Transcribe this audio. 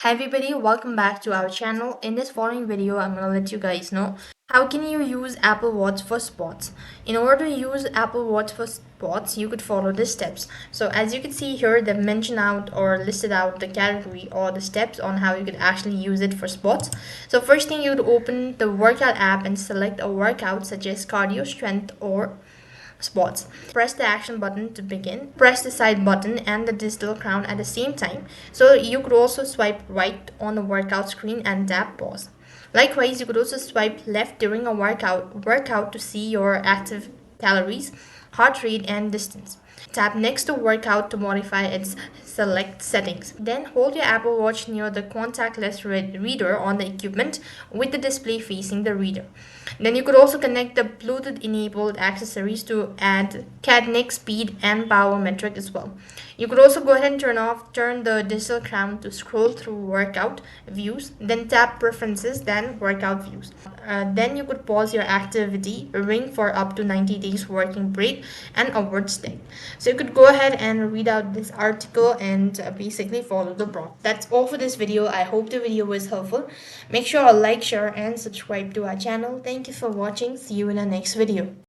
Hi everybody, welcome back to our channel. In this following video, I'm going to let you guys know how can you use Apple Watch for sports. In order to use Apple Watch for sports, you could follow the steps. So as you can see here, they've mentioned out or listed out the category or the steps on how you could actually use it for sports. So first thing, you would open the workout app and select a workout such as cardio, strength, or sports. Press the action button to begin. Press the side button and the digital crown at the same time. So you could also swipe right on the workout screen and tap pause. Likewise, you could also swipe left during a workout to see your active calories, heart rate, and distance. Tap next to workout to modify its select settings. Then hold your Apple Watch near the contactless reader on the equipment with the display facing the reader. Then you could also connect the Bluetooth enabled accessories to add cadence, speed, and power metric as well. You could also go ahead and turn the digital crown to scroll through workout views, then tap preferences, then workout views. Then you could pause your activity, ring for up to 90 days working break, and upward stay. So you could go ahead and read out this article and basically follow the prompt. That's all for this video. I hope the video was helpful. Make sure to like, share, and subscribe to our channel. Thank you for watching. See you in our next video.